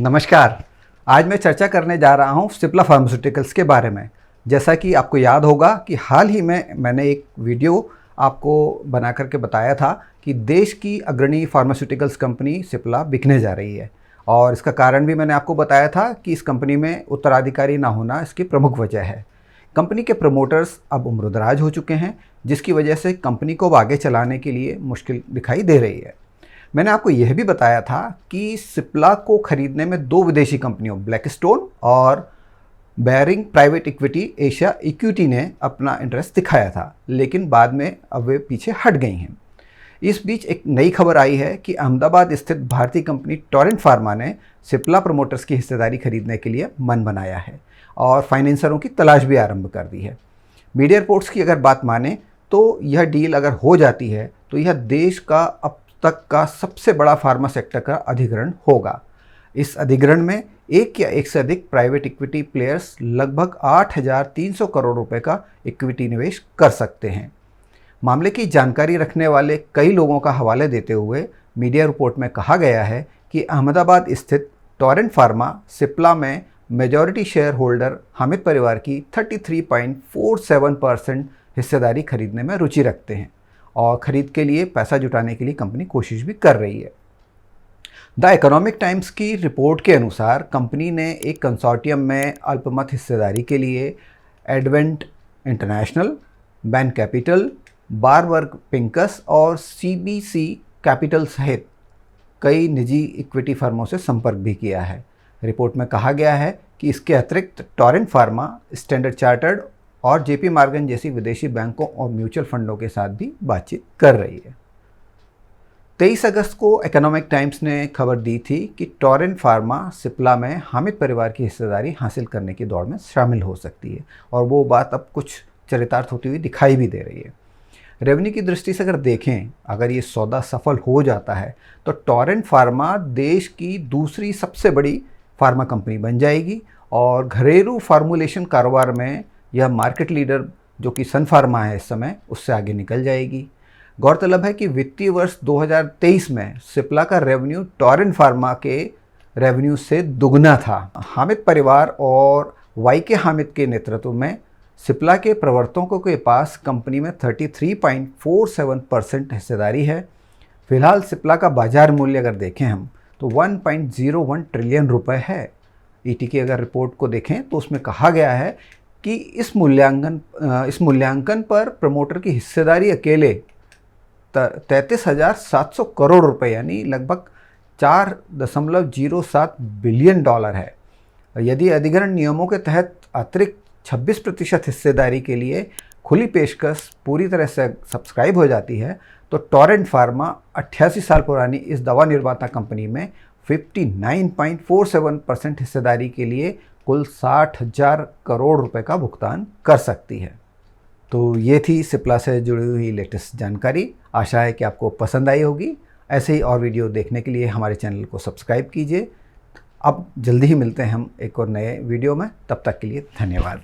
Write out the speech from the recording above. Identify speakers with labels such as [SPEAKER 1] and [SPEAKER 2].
[SPEAKER 1] नमस्कार। आज मैं चर्चा करने जा रहा हूं सिप्ला फार्मास्यूटिकल्स के बारे में। जैसा कि आपको याद होगा कि हाल ही में मैंने एक वीडियो आपको बना करके बताया था कि देश की अग्रणी फार्मास्यूटिकल्स कंपनी सिप्ला बिकने जा रही है, और इसका कारण भी मैंने आपको बताया था कि इस कंपनी में उत्तराधिकारी ना होना इसकी प्रमुख वजह है। कंपनी के प्रमोटर्स अब उम्रदराज हो चुके हैं, जिसकी वजह से कंपनी को आगे चलाने के लिए मुश्किल दिखाई दे रही है। मैंने आपको यह भी बताया था कि सिप्ला को खरीदने में दो विदेशी कंपनियों ब्लैकस्टोन और bearing private equity Asia equity ने अपना इंटरेस्ट दिखाया था, लेकिन बाद में अब वे पीछे हट गई हैं। इस बीच एक नई खबर आई है कि अहमदाबाद स्थित भारतीय कंपनी टोरेंट फार्मा ने सिप्ला प्रमोटर्स की हिस्सेदारी खरीदने के लिए मन बनाया है और फाइनेंसरों की तलाश भी आरंभ कर दी है। मीडिया रिपोर्ट्स की अगर बात माने तो यह डील अगर हो जाती है तो यह देश का अब तक का सबसे बड़ा फार्मा सेक्टर का अधिग्रहण होगा। इस अधिग्रहण में एक या एक से अधिक प्राइवेट इक्विटी प्लेयर्स लगभग 8,300 करोड़ रुपए का इक्विटी निवेश कर सकते हैं। मामले की जानकारी रखने वाले कई लोगों का हवाले देते हुए मीडिया रिपोर्ट में कहा गया है कि अहमदाबाद स्थित टोरेंट फार्मा सिप्ला में मेजॉरिटी शेयर होल्डर हामिद परिवार की 33.47% हिस्सेदारी खरीदने में रुचि रखते हैं और खरीद के लिए पैसा जुटाने के लिए कंपनी कोशिश भी कर रही है। द इकोनॉमिक टाइम्स की रिपोर्ट के अनुसार कंपनी ने एक कंसोर्टियम में अल्पमत हिस्सेदारी के लिए Advent International, Bain Capital, Warburg Pincus और सीबीसी कैपिटल सहित कई निजी इक्विटी फर्मों से संपर्क भी किया है। रिपोर्ट में कहा गया है कि इसके अतिरिक्त टोरेंट फार्मा, स्टैंडर्ड चार्टर्ड और जेपी मॉर्गन जैसी विदेशी बैंकों और म्यूचुअल फंडों के साथ भी बातचीत कर रही है। 23 अगस्त को इकोनॉमिक टाइम्स ने खबर दी थी कि टोरेंट फार्मा सिप्ला में हामिद परिवार की हिस्सेदारी हासिल करने की दौड़ में शामिल हो सकती है, और वो बात अब कुछ चरितार्थ होती हुई दिखाई भी दे रही है। रेवेन्यू की दृष्टि से अगर देखें, अगर ये सौदा सफल हो जाता है तो टोरेंट फार्मा देश की दूसरी सबसे बड़ी फार्मा कंपनी बन जाएगी और घरेलू फार्मूलेशन कारोबार में यह मार्केट लीडर जो कि सन फार्मा है इस समय, उससे आगे निकल जाएगी। गौरतलब है कि वित्तीय वर्ष 2023 में सिप्ला का रेवेन्यू टोरेंट फार्मा के रेवेन्यू से दुगना था। हामिद परिवार और वाईके हामिद के नेतृत्व में सिप्ला के प्रवर्तकों के पास कंपनी में 33.47% हिस्सेदारी है। फिलहाल सिप्ला का बाजार मूल्य अगर देखें हम तो 1.01 ट्रिलियन रुपए है। ईटी की अगर रिपोर्ट को देखें तो उसमें कहा गया है कि इस मूल्यांकन पर प्रमोटर की हिस्सेदारी अकेले 33,700 करोड़ रुपए यानी लगभग 4.07 बिलियन डॉलर है। यदि अधिग्रहण नियमों के तहत अतिरिक्त 26% हिस्सेदारी के लिए खुली पेशकश पूरी तरह से सब्सक्राइब हो जाती है तो टोरेंट फार्मा 88 साल पुरानी इस दवा निर्माता कंपनी में 59.47% हिस्सेदारी के लिए कुल 60,000 करोड़ रुपए का भुगतान कर सकती है। तो ये थी सिप्ला से जुड़ी हुई लेटेस्ट जानकारी। आशा है कि आपको पसंद आई होगी। ऐसे ही और वीडियो देखने के लिए हमारे चैनल को सब्सक्राइब कीजिए। अब जल्दी ही मिलते हैं हम एक और नए वीडियो में। तब तक के लिए धन्यवाद।